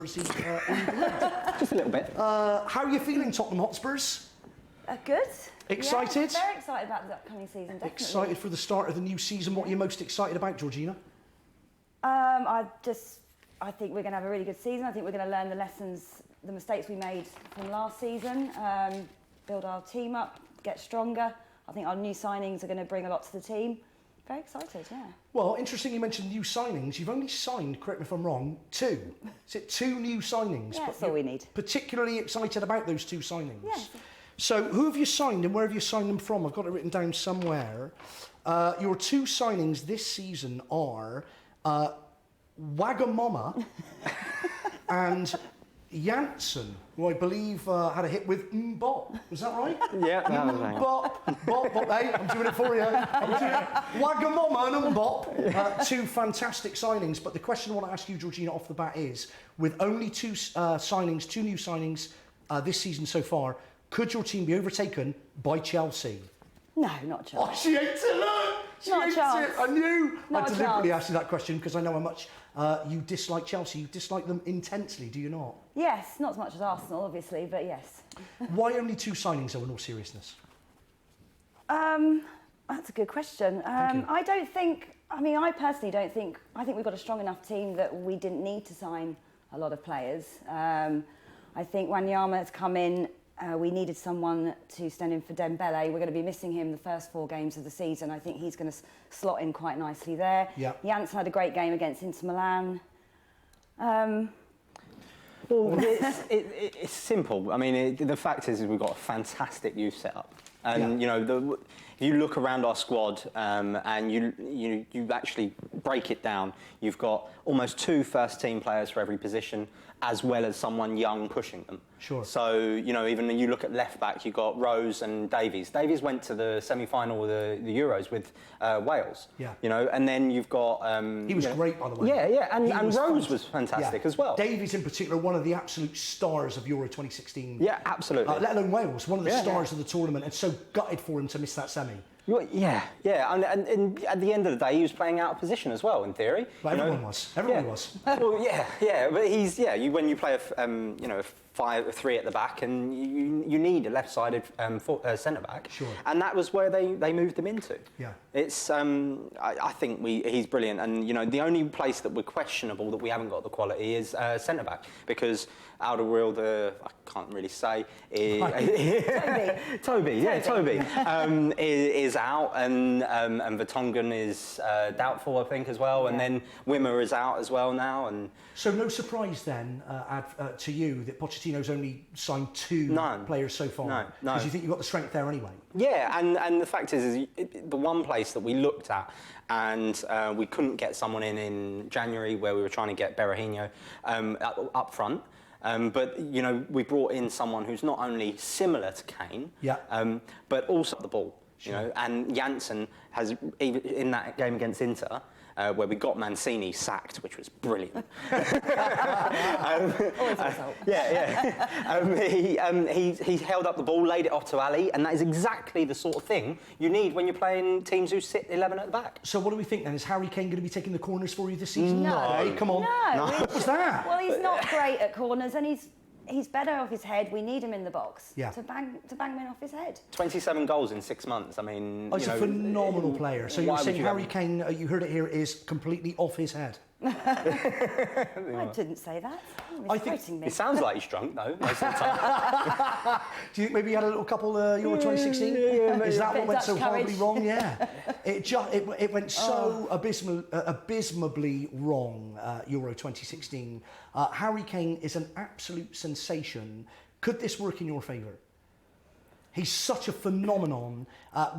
Just a little bit. How are you feeling, Tottenham Hotspurs? Good. Excited? Yeah, very excited about the upcoming season, definitely. Excited for the start of the new season. What are you most excited about, Georgina? I think we're going to have a really good season. I think we're going to learn the lessons, the mistakes we made from last season, build our team up, get stronger. I think our new signings are going to bring a lot to the team. Very excited, yeah. Well, interesting you mentioned new signings. You've only signed, correct me if I'm wrong, 2. Is it 2 new signings? Yeah, that's all we need. Particularly excited about those 2 signings. Yes. So who have you signed and where have you signed them from? I've got it written down somewhere. Your 2 signings this season are Wagamama and Janssen, who I believe had a hit with Bop. Was that right? Yeah, that was right. Bop. Hey, I'm doing it for you. Wagamama and Bop. 2 fantastic signings. But the question I want to ask you, Georgina, off the bat is, with only 2 signings, 2 new signings this season so far, could your team be overtaken by Chelsea? No, not a chance. Oh, she hates it, look! She Not a hates chance. it. I knew. Not I a deliberately chance. asked you that question because I know how much you dislike Chelsea. You dislike them intensely, do you not? Yes, not as much as Arsenal, obviously, but yes. Why only 2 signings, though, in all seriousness? That's a good question. Thank you. I personally don't think, I think we've got a strong enough team that we didn't need to sign a lot of players. I think Wanyama has come in. We needed someone to stand in for Dembele. We're going to be missing him the first 4 games of the season. I think he's going to slot in quite nicely there. Yeah. Janssen had a great game against Inter Milan. Well, it's simple. I mean, the fact is we've got a fantastic youth setup. And, Yeah. you know, you look around our squad and you actually break it down. You've got almost 2 first-team players for every position, as well as someone young pushing them. Sure. So, you know, even when you look at left-back, you've got Rose and Davies. Davies went to the semi-final of the Euros with Wales. Yeah. You know, and then you've got... He was great, by the way. Yeah, and He Rose was fantastic as well. Davies, in particular, one of the absolute stars of Euro 2016. Yeah, absolutely. Let alone Wales, one of the Yeah. stars of the tournament, and so gutted for him to miss that semi. Yeah, and at the end of the day, he was playing out of position as well, in theory. But everyone was. Everyone Yeah. was. Well, yeah, but when you play a 3 at the back, and you need a left-sided centre back. Sure. And that was where they moved him into. Yeah. It's I think he's brilliant, and you know the only place that we're questionable that we haven't got the quality is centre back, because Alderweireld, I can't really say, Toby is out, and Vertonghen is doubtful, I think, as well, and then Wimmer is out as well now, and So no surprise then, to you, that Pochettino's only signed 2 players so far? No. Because you think you've got the strength there anyway? Yeah, and the fact is the one place that we looked at and we couldn't get someone in January, where we were trying to get Berahino up front. But, you know, we brought in someone who's not only similar to Kane, but also the ball. Sure. You know, and Janssen has, even in that game against Inter, where we got Mancini sacked, which was brilliant. He held up the ball, laid it off to Ali, and that is exactly the sort of thing you need when you're playing teams who sit 11 at the back. So what do we think then? Is Harry Kane going to be taking the corners for you this season? No. Hey, come on. No. What's that? Well, he's not great at corners, and he's better off his head. We need him in the box to bang men off his head. 27 goals in 6 months. I mean, He's a phenomenal player. So you're saying Harry have... Kane, you heard it here, is completely off his head? I didn't say that. I think me. It sounds like he's drunk, though, most of the time. Do you think maybe he had a little couple Euro 2016? Is that what went so horribly wrong? Yeah. It went so abysmally wrong, Euro 2016. Harry Kane is an absolute sensation. Could this work in your favour? He's such a phenomenon.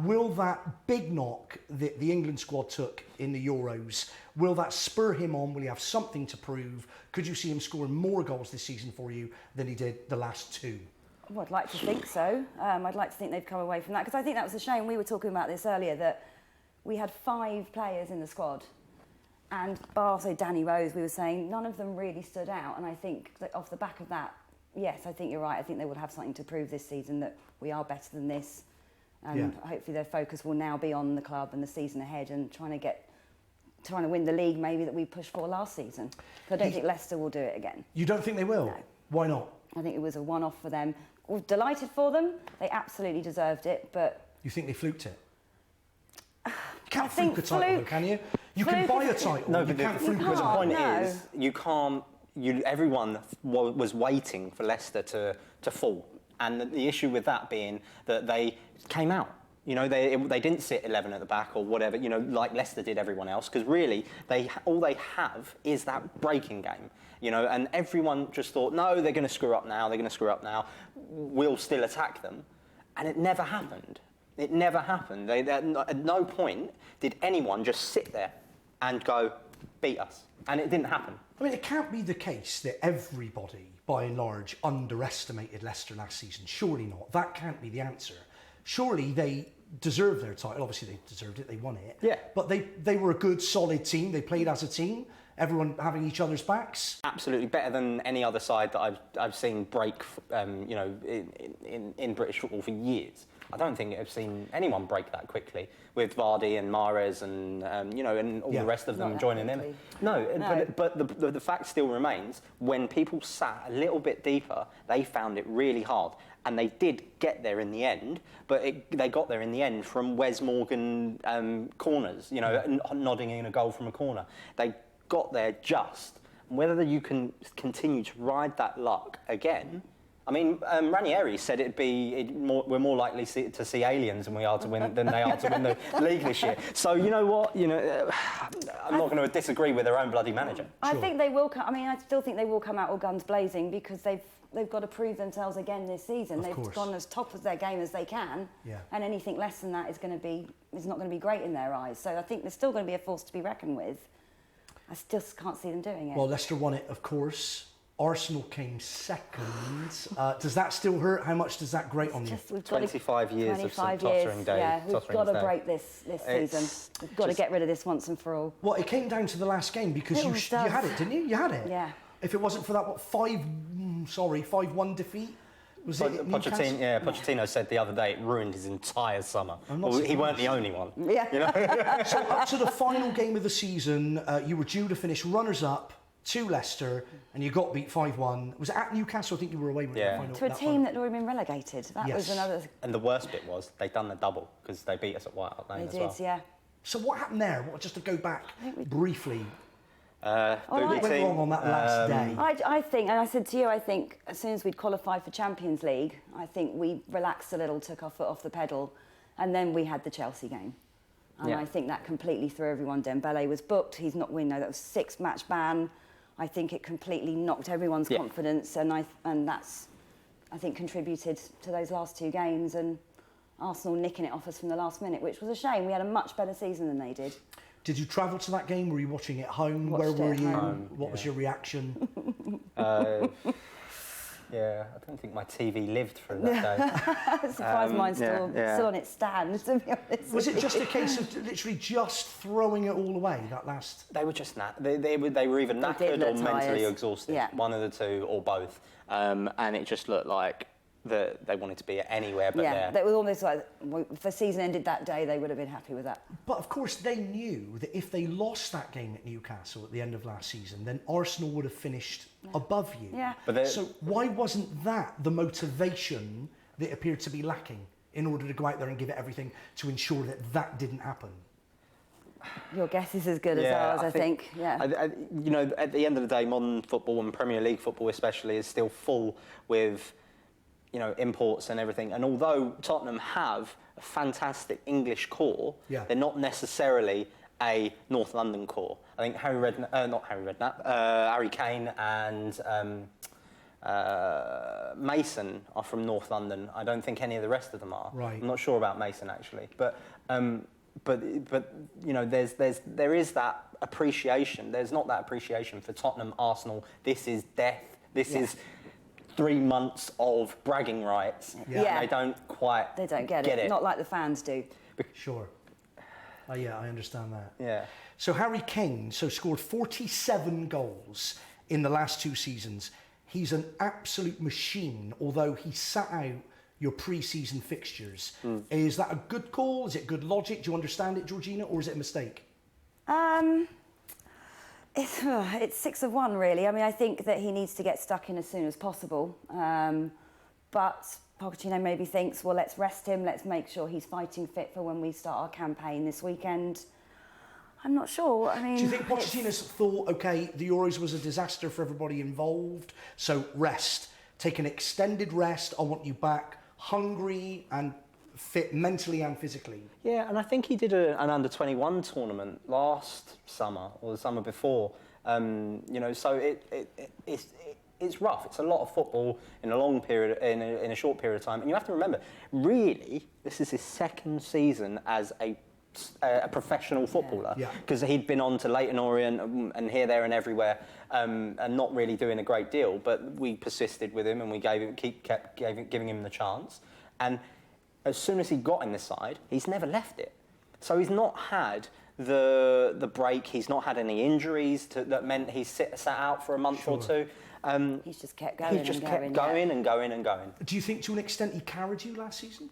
Will that big knock that the England squad took in the Euros, will that spur him on? Will he have something to prove? Could you see him scoring more goals this season for you than he did the last 2? Well, I'd like to think so. I'd like to think they've come away from that, because I think that was a shame. We were talking about this earlier, that we had 5 players in the squad, and bar, so Danny Rose, we were saying none of them really stood out, and I think that off the back of that, yes, I think you're right. I think they will have something to prove this season, that we are better than this. And hopefully their focus will now be on the club and the season ahead, and trying to get trying to win the league maybe that we pushed for last season. So I don't think Leicester will do it again. You don't think they will? No. Why not? I think it was a one-off for them. We're delighted for them. They absolutely deserved it, but... You think they fluked it? You can't I think fluke a title, though, can you? You can buy a title. No, you but can't the fluke a point title. No. is, you can't. Everyone was waiting for Leicester to fall, and the issue with that being that they came out. You know, they didn't sit 11 at the back or whatever. You know, like Leicester did everyone else, because really all they have is that breaking game. You know, and everyone just thought, no, they're going to screw up now. They're going to screw up now. We'll still attack them, and it never happened. It never happened. At no point did anyone just sit there and go, beat us. And it didn't happen. I mean, it can't be the case that everybody, by and large, underestimated Leicester last season. Surely not. That can't be the answer. Surely they deserve their title. Obviously, they deserved it. They won it. Yeah. But they were a good, solid team. They played as a team. Everyone having each other's backs. Absolutely better than any other side that I've seen break, you know, in British football for years. I don't think I've seen anyone break that quickly with Vardy and Mahrez and you know, and all the rest of them joining in. No. But the fact still remains, when people sat a little bit deeper, they found it really hard, and they did get there in the end. But they got there in the end from Wes Morgan corners, you know, nodding in a goal from a corner. They got there just. Whether you can continue to ride that luck again. I mean, Ranieri said we're more likely to see aliens than they are to win the league this year. So you know what? You know, I'm not going to disagree with their own bloody manager. I think they will. I still think they will come out all guns blazing, because they've got to prove themselves again this season. They've gone as top of their game as they can, and anything less than that is not going to be great in their eyes. So I think there's still going to be a force to be reckoned with. I just can't see them doing it. Well, Leicester won it, of course. Arsenal came second. Does that still hurt? How much does that grate on you? 25 years of some tottering day. Yeah, we've got to break this season. We've got to get rid of this once and for all. Well, it came down to the last game because you had it, didn't you? You had it. Yeah. If it wasn't for that 5-1 defeat, was it Pochettino said the other day it ruined his entire summer. He weren't the only one. Yeah. You know? So up to the final game of the season, you were due to finish runners-up to Leicester, and you got beat 5-1. Was it at Newcastle? I think you were away with the final. To a team that had already been relegated. That was another. And the worst bit was they'd done the double, because they beat us at White Hart Lane as well. They did, yeah. So what happened there? Just to go back briefly. What went wrong on that last day? I think, and I said to you, I think as soon as we'd qualified for Champions League, I think we relaxed a little, took our foot off the pedal, and then we had the Chelsea game. And I think that completely threw everyone. Dembele was booked. He's not winning. That was 6-match ban. I think it completely knocked everyone's confidence, and that's, I think, contributed to those last two games, and Arsenal nicking it off us from the last minute, which was a shame. We had a much better season than they did. Did you travel to that game? Were you watching it at home? Where were you? What was your reaction? Yeah, I don't think my TV lived through that day. Surprised mine's still on its stand, to be honest. Was it just a case of literally just throwing it all away, that last... They were just they were either knackered or mentally exhausted. Yeah. One of the two, or both. And it just looked like they wanted to be anywhere but there. That was almost like, if the season ended that day, they would have been happy with that. But of course, they knew that if they lost that game at Newcastle at the end of last season, then Arsenal would have finished above you. Yeah. So why wasn't that the motivation that appeared to be lacking in order to go out there and give it everything to ensure that that didn't happen? Your guess is as good as ours, I think. Yeah. You know, at the end of the day, modern football, and Premier League football especially, is still full with, you know, imports and everything. And although Tottenham have a fantastic English core, they're not necessarily a North London core. I think Harry Kane and Mason are from North London. I don't think any of the rest of them are. Right. I'm not sure about Mason actually, but you know, there is that appreciation. There's not that appreciation for Tottenham, Arsenal. This is death. This is 3 months of bragging rights. They don't get it. Not like the fans do. Sure. Yeah, I understand that. Yeah. So Harry Kane scored 47 goals in the last 2 seasons. He's an absolute machine, although he sat out your pre-season fixtures. Is that a good call? Is it good logic? Do you understand it, Georgina, or is it a mistake? It's 6 of 1, really. I mean, I think that he needs to get stuck in as soon as possible. But Pochettino maybe thinks, well, let's rest him. Let's make sure he's fighting fit for when we start our campaign this weekend. I'm not sure. I mean, do you think Pochettino's thought, OK, the Euros was a disaster for everybody involved, so rest, take an extended rest, I want you back hungry and fit mentally and physically? Yeah, and I think he did an under-21 tournament last summer or the summer before. You know, so it's rough. It's a lot of football in a long period, in a short period of time. And you have to remember, really, this is his second season as a professional footballer, because he'd been on to Leyton Orient and here, there, and everywhere, and not really doing a great deal. But we persisted with him, and we kept giving him the chance. And as soon as he got in the side, he's never left it. So he's not had the break. He's not had any injuries that meant he sat out for a month or two. He's just kept going. He just kept going and going and going. Do you think, to an extent, he carried you last season?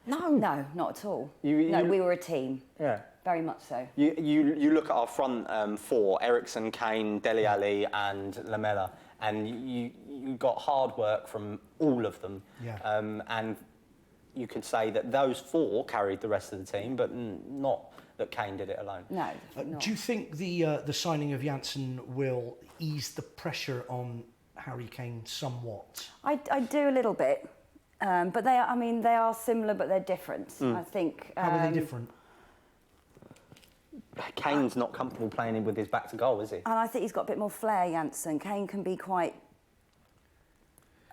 No, not at all. We were a team. Yeah. Very much so. You look at our front four: Eriksen, Kane, Dele Alli, and Lamela, and you got hard work from all of them. Yeah. And you could say that those four carried the rest of the team, but not that Kane did it alone. No. Not. Do you think the signing of Janssen will ease the pressure on Harry Kane somewhat? I do a little bit. But they are similar, but they're different. I think. How are they different? Kane's not comfortable playing with his back to goal, is he? And I think he's got a bit more flair, Janssen. Kane can be quite.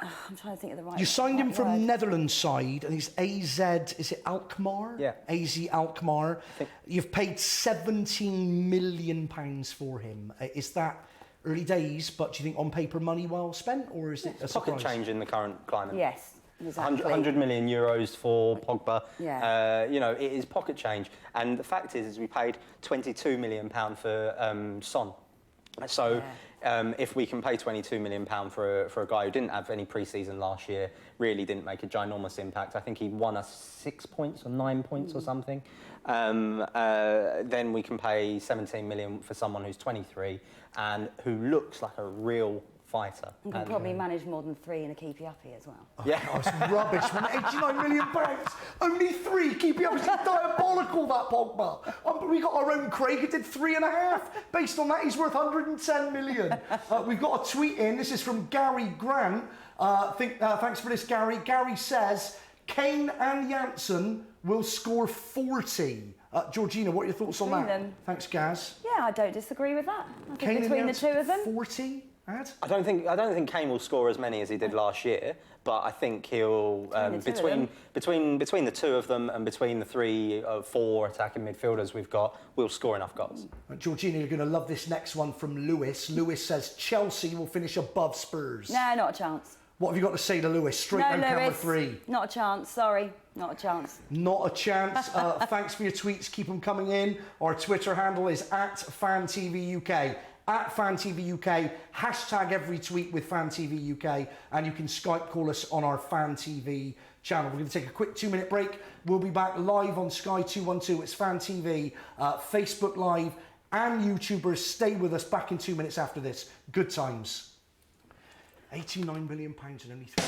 I'm trying to think of the right. You signed him from word. Netherlands side, and he's AZ. Is it Alkmaar? Yeah. AZ Alkmaar. You've paid £17 million for him. Is that early days? But do you think on paper money well spent, or is it a surprise? Pocket change in the current climate. Yes. Exactly. 100 million euros for Pogba. Yeah. You know, it is pocket change. And the fact is we paid £22 million for Son. So if we can pay £22 million for a guy who didn't have any pre-season last year, really didn't make a ginormous impact. I think he won us 6 points or 9 points or something. Then we can pay £17 million for someone who's 23 and who looks like a real fighter. And can probably manage more than 3 in a keepy-uppy as well. Yeah, it's rubbish. From £89 million, only 3. Keep it up. It's diabolical, that Pogba. We got our own Craig who did 3.5. Based on that, he's worth 110 million. We've got a tweet in. This is from Gary Grant. Thanks for this, Gary. Gary says Kane and Janssen will score 40. Georgina, what are your thoughts on that? Them. Thanks, Gaz. Yeah, I don't disagree with that. I think Kane between the two of them, 40. Ad? I don't think Kane will score as many as he did last year, but I think he'll between the two of them and between the 3 or 4 attacking midfielders we've got, we'll score enough goals. Georgina, you're going to love this next one from Lewis. Lewis says Chelsea will finish above Spurs. no, not a chance. What have you got to say to Lewis? Straight No, down camera Lewis, 3. not a chance. Sorry, not a chance. Not a chance. Thanks for your tweets. Keep them coming in. Our Twitter handle is @FanTVUK. @FanTVUK, hashtag every tweet with FanTVUK, and you can Skype call us on our FanTV channel. We're going to take a quick 2-minute break. We'll be back live on Sky 212. It's FanTV, Facebook Live, and YouTubers. Stay with us. Back in 2 minutes after this. Good times. £89 million and only 3.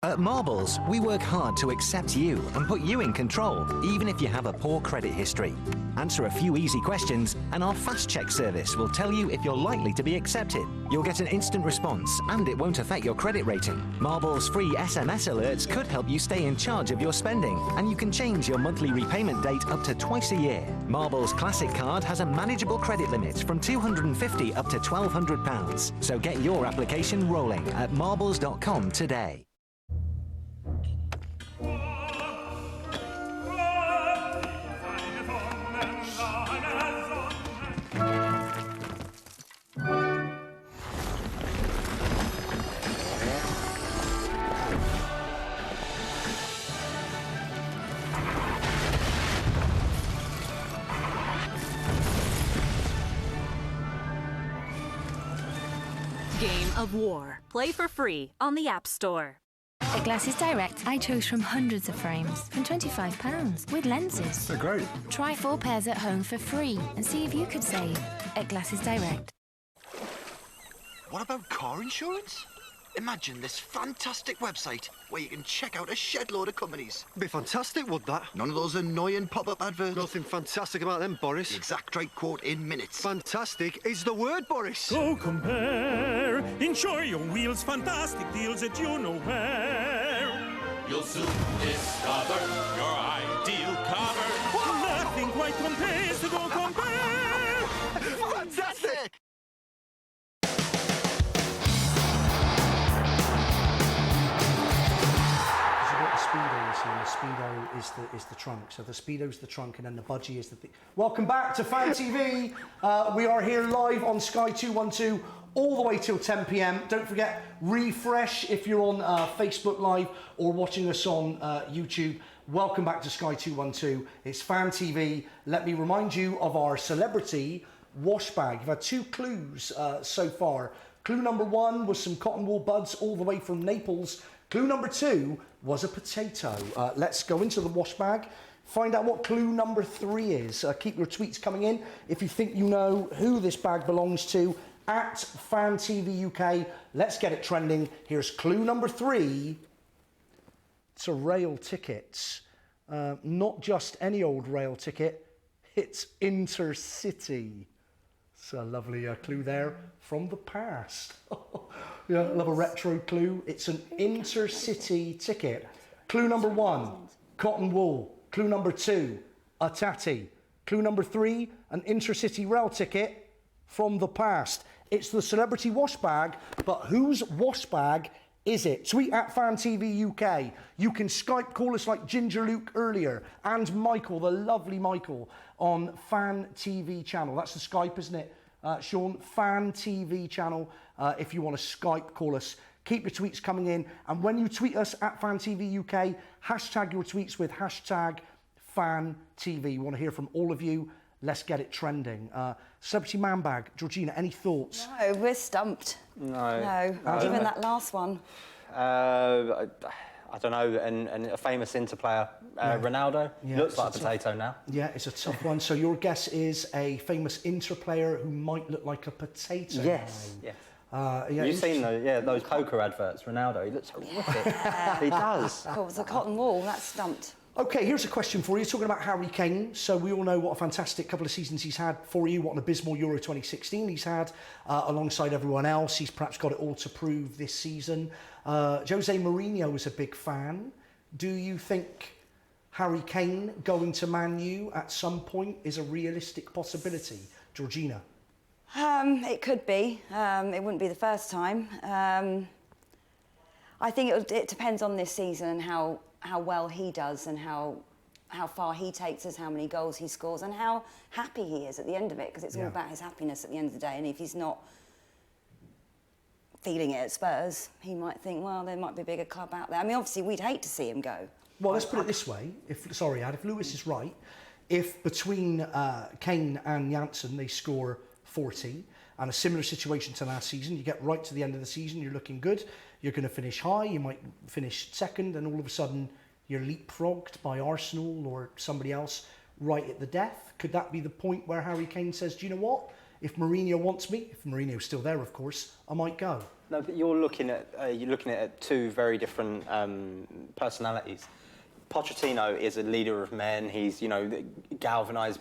At Marbles, we work hard to accept you and put you in control, even if you have a poor credit history. Answer a few easy questions, and our Fast Check service will tell you if you're likely to be accepted. You'll get an instant response, and it won't affect your credit rating. Marbles' free SMS alerts could help you stay in charge of your spending, and you can change your monthly repayment date up to twice a year. Marbles' Classic Card has a manageable credit limit from £250 up to £1,200. So get your application rolling at marbles.com today. game of war. Play for free on the App Store. At Glasses Direct, I chose from hundreds of frames from £25 with lenses. They're great. Try 4 pairs at home for free and see if you could save at Glasses Direct. What about car insurance? Imagine this fantastic website where you can check out a shed load of companies. Be fantastic, would that? None of those annoying pop-up adverts. Nothing fantastic about them, Boris. The exact right quote in minutes. Fantastic is the word, Boris. Go compare. Enjoy your wheels. Fantastic deals that you know where. You'll soon discover your ideal cover. Nothing quite compares to Go Compare. Fantastic! Speedo, you see, and the Speedo is the trunk. So the Speedo's the trunk, and then the budgie is the thing. Welcome back to Fan TV. We are here live on Sky 212 all the way till 10 p.m. Don't forget, refresh if you're on Facebook Live or watching us on YouTube. Welcome back to Sky 212. It's Fan TV. Let me remind you of our celebrity wash bag. You've had 2 clues so far. Clue number 1 was some cotton wool buds all the way from Naples. Clue number 2 was a potato. Let's go into the wash bag, find out what clue number 3 is. Keep your tweets coming in if you think you know who this bag belongs to, at FanTV UK. Let's get it trending. Here's clue number 3. It's a rail ticket. Not just any old rail ticket, it's Intercity. It's a lovely clue there from the past. Yeah, I love a retro clue. It's an Intercity ticket. Clue number 1, cotton wool. Clue number 2, a tatty. Clue number 3, an Intercity rail ticket from the past. It's the celebrity wash bag, but whose wash bag is it? Tweet at FanTV UK. You can Skype call us like Ginger Luke earlier, and Michael, the lovely Michael, on Fan TV channel. That's the Skype, isn't it, Sean? Fan TV channel. If you want to Skype call us, keep your tweets coming in. And when you tweet us at FanTV UK, hashtag your tweets with hashtag FanTV. We want to hear from all of you. Let's get it trending. Celebrity man bag. Georgina, any thoughts? No, we're stumped. No. Even that last one. I don't know, and a famous Inter player, Ronaldo, looks like a potato now. Yeah, it's a tough one. So your guess is a famous Inter player who might look like a potato. Yes, now. yes. Yeah, You've seen those poker adverts, Ronaldo, he looks horrific. He does. Oh, it's a cotton wool, that's stumped. Okay, here's a question for you. Talking about Harry Kane. So we all know what a fantastic couple of seasons he's had for you, what an abysmal Euro 2016 he's had alongside everyone else. He's perhaps got it all to prove this season. Jose Mourinho was a big fan. Do you think Harry Kane going to Man U at some point is a realistic possibility? Georgina? It could be. It wouldn't be the first time. I think it depends on this season and how well he does and how far he takes us, how many goals he scores and how happy he is at the end of it, because it's all about his happiness at the end of the day. And if he's not feeling it at Spurs, he might think, well, there might be a bigger club out there. I mean, obviously, we'd hate to see him go. Well, let's put it this way. If Lewis is right, if between Kane and Janssen they score 40, and a similar situation to last season, you get right to the end of the season, you're looking good, you're going to finish high, you might finish second, and all of a sudden you're leapfrogged by Arsenal or somebody else right at the death. Could that be the point where Harry Kane says, do you know what? If Mourinho wants me, if Mourinho's still there, of course, I might go. No, but you're looking at 2 very different personalities. Pochettino is a leader of men. He's, galvanised,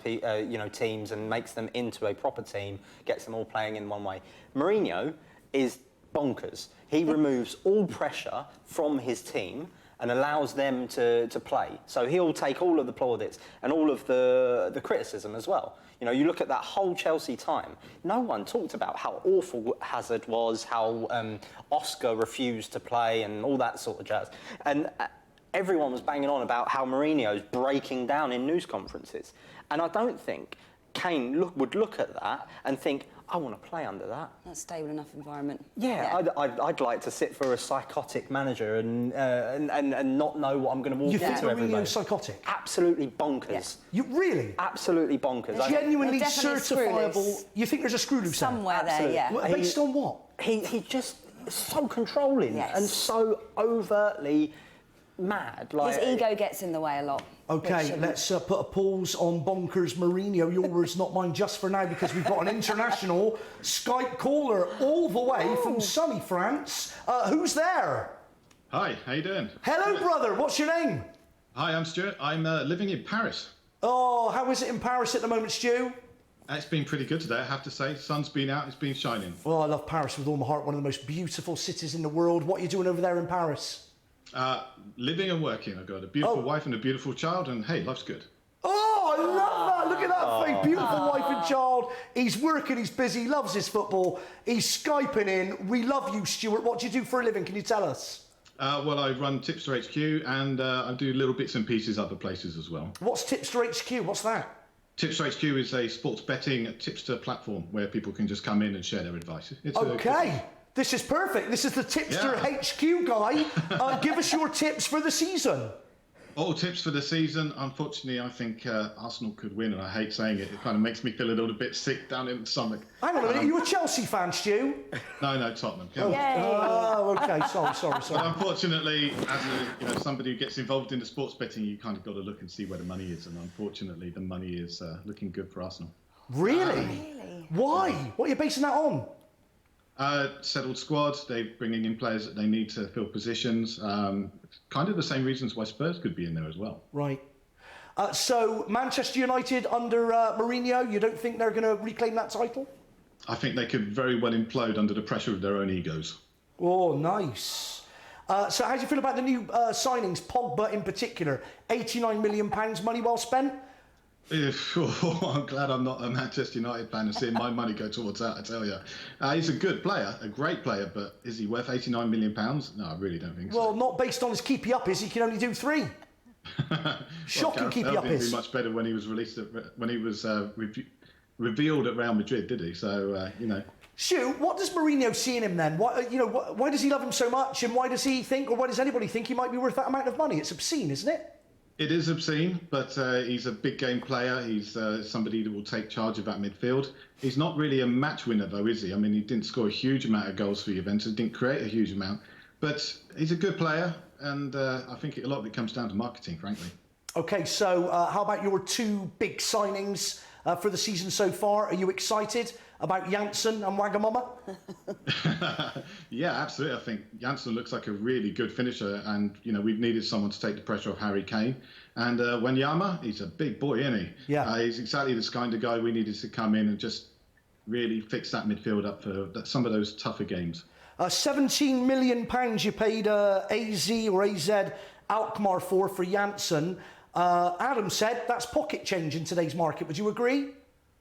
teams and makes them into a proper team, gets them all playing in one way. Mourinho is bonkers. He removes all pressure from his team and allows them to play. So he'll take all of the plaudits and all of the criticism as well. You look at that whole Chelsea time, no one talked about how awful Hazard was, how Oscar refused to play and all that sort of jazz. And everyone was banging on about how Mourinho's breaking down in news conferences. And I don't think Kane would look at that and think, I want to play under that. That's stable enough environment. Yeah. I'd like to sit for a psychotic manager and not know what I'm going to walk into every day. Mourinho's psychotic? Absolutely bonkers. You really? Absolutely bonkers. Genuinely certifiable. You think there's a screw loose somewhere there? Yeah. Based on what? He just so controlling and so overtly mad. His ego gets in the way a lot. Okay, let's put a pause on bonkers Mourinho. Your words, not mine, just for now, because we've got an international Skype caller all the way from sunny France. Who's there? Hi, how you doing? Hello, brother. What's your name? Hi, I'm Stuart. I'm living in Paris. Oh, how is it in Paris at the moment, Stu? It's been pretty good today, I have to say. Sun's been out, it's been shining. Well, I love Paris with all my heart. One of the most beautiful cities in the world. What are you doing over there in Paris? Living and working. I've got a beautiful wife and a beautiful child, and hey, life's good. Oh, I love that. Look at that face. Beautiful wife and child. He's working, he's busy, loves his football. He's Skyping in. We love you, Stuart. What do you do for a living? Can you tell us? Well, I run Tipster HQ, and I do little bits and pieces other places as well. What's Tipster HQ? What's that? Tipster HQ is a sports betting tipster platform where people can just come in and share their advice. Okay. This is perfect. This is the Tipster HQ guy. Give us your tips for the season. All tips for the season. Unfortunately, I think Arsenal could win, and I hate saying it. It kind of makes me feel a little bit sick down in the stomach. Hang on a minute. Are you a Chelsea fan, Stu? No, Tottenham. Oh, okay. Sorry. But unfortunately, as somebody who gets involved in the sports betting, you kind of got to look and see where the money is. And unfortunately, the money is looking good for Arsenal. Really? Why? What are you basing that on? Settled squad. They're bringing in players that they need to fill positions. Kind of the same reasons why Spurs could be in there as well. Right. So Manchester United under Mourinho, you don't think they're going to reclaim that title? I think they could very well implode under the pressure of their own egos. Oh, nice. So how do you feel about the new signings, Pogba in particular? £89 million, money well spent? I'm glad I'm not a Manchester United fan and seeing my money go towards that, I tell you. He's a good player, a great player, but is he worth £89 million? No, I really don't think so. Well, not based on his keepy up is. He can only do 3. Shocking keepy up is. He much better when he was released, when he was revealed at Real Madrid, did he? So, Stu, what does Mourinho see in him then? Why does he love him so much, and why does he think, or why does anybody think he might be worth that amount of money? It's obscene, isn't it? It is obscene, but he's a big game player. He's somebody that will take charge of that midfield. He's not really a match winner, though, is he? I mean, he didn't score a huge amount of goals for Juventus, didn't create a huge amount, but he's a good player, and I think a lot of it comes down to marketing, frankly. Okay, so how about your 2 big signings for the season so far? Are you excited about Janssen and Wagamama? Yeah, absolutely. I think Janssen looks like a really good finisher, and we've needed someone to take the pressure off Harry Kane. And Wanyama, he's a big boy, isn't he? Yeah. He's exactly this kind of guy we needed to come in and just really fix that midfield up for some of those tougher games. £17 million you paid AZ or AZ Alkmaar for Janssen. Adam said that's pocket change in today's market. Would you agree?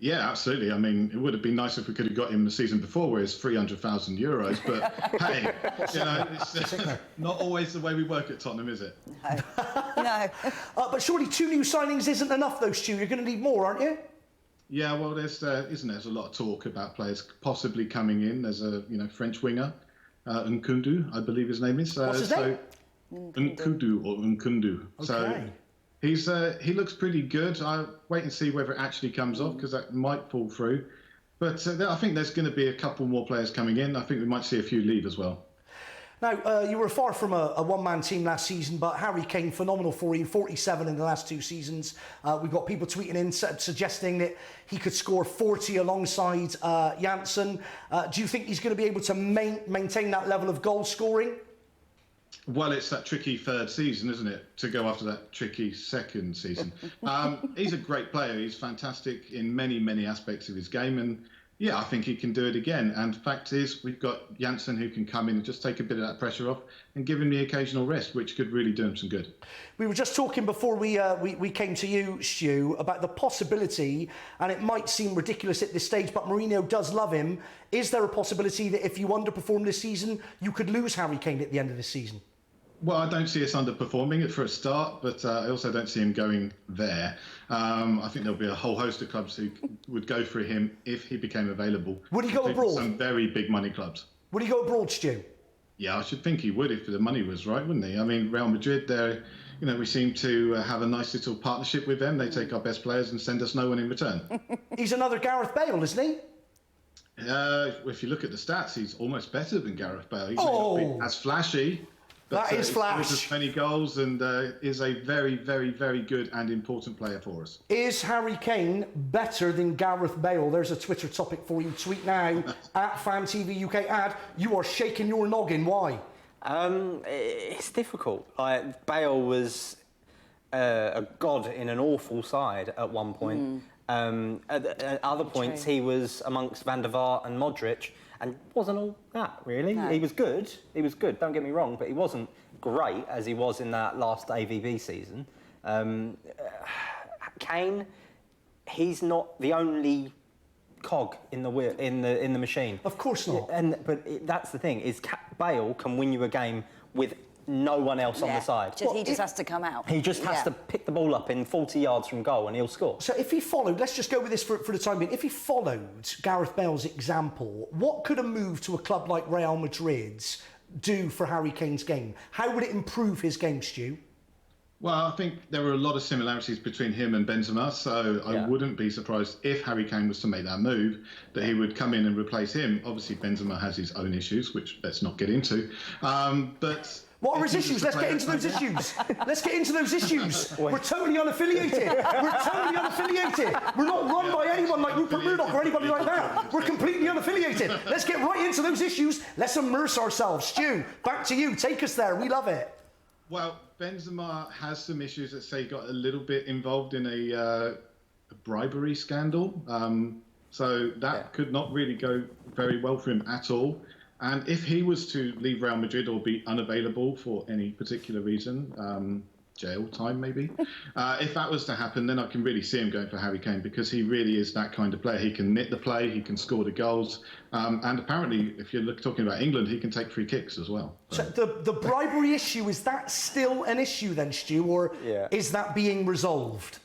Yeah, absolutely. I mean, it would have been nice if we could have got him the season before, where it's €300,000. But hey, it's not always the way we work at Tottenham, is it? No. But surely 2 new signings isn't enough, though, Stu. You're going to need more, aren't you? Yeah, well, there's a lot of talk about players possibly coming in. There's a French winger, Nkundu, I believe his name is. What's his name? Nkundu. Okay. So he looks pretty good. I'll wait and see whether it actually comes off, because that might fall through. But I think there's going to be a couple more players coming in. I think we might see a few leave as well. Now, you were far from a one-man team last season, but Harry Kane, phenomenal for you, 47 in the last 2 seasons. We've got people tweeting in suggesting that he could score 40 alongside Janssen. Do you think he's going to be able to maintain that level of goal scoring? Well, it's that tricky 3rd season, isn't it, to go after that tricky 2nd season. He's a great player. He's fantastic in many, many aspects of his game. And, yeah, I think he can do it again. And the fact is, we've got Janssen who can come in and just take a bit of that pressure off and give him the occasional rest, which could really do him some good. We were just talking before we came to you, Stu, about the possibility, and it might seem ridiculous at this stage, but Mourinho does love him. Is there a possibility that if you underperform this season, you could lose Harry Kane at the end of this season? Well, I don't see us underperforming it for a start, but I also don't see him going there. I think there'll be a whole host of clubs who would go for him if he became available. Would he go abroad? Some very big money clubs. Would he go abroad, Stu? Yeah, I should think he would if the money was right, wouldn't he? I mean, Real Madrid, we seem to have a nice little partnership with them. They take our best players and send us no one in return. He's another Gareth Bale, isn't he? If you look at the stats, he's almost better than Gareth Bale. He's not as flashy. That is flash. As many goals and is a very, very, very good and important player for us. Is Harry Kane better than Gareth Bale? There's a Twitter topic for you. Tweet now at FanTV UK ad. You are shaking your noggin. Why? It's difficult. Like, Bale was a god in an awful side at one point. At other points, he was amongst Van der Vaart and Modric. And wasn't all that, really. No. He was good, don't get me wrong, but he wasn't great as he was in that last AVB season. Kane, he's not the only cog in the machine. Of course not. But that's the thing, is Bale can win you a game with no one else on the side. He just has to come out. He just has to pick the ball up in 40 yards from goal and he'll score. So if he followed, let's just go with this for the time being, if he followed Gareth Bale's example, what could a move to a club like Real Madrid's do for Harry Kane's game? How would it improve his game, Stu? Well, I think there were a lot of similarities between him and Benzema, so I wouldn't be surprised if Harry Kane was to make that move, that he would come in and replace him. Obviously, Benzema has his own issues, which let's not get into. But what are his issues? Let's get into those issues. Let's get into those issues. We're totally unaffiliated. We're not run by anyone like Rupert Murdoch or anybody like that. We're completely unaffiliated. Let's get right into those issues. Let's immerse ourselves. Stu, back to you. Take us there. We love it. Well, Benzema has some issues that say he got a little bit involved in a bribery scandal. So that could not really go very well for him at all. And if he was to leave Real Madrid or be unavailable for any particular reason, jail time maybe, if that was to happen, then I can really see him going for Harry Kane because he really is that kind of player. He can knit the play, he can score the goals, and apparently, if you're talking about England, he can take free kicks as well. So the bribery issue, is that still an issue then, Stu, or is that being resolved?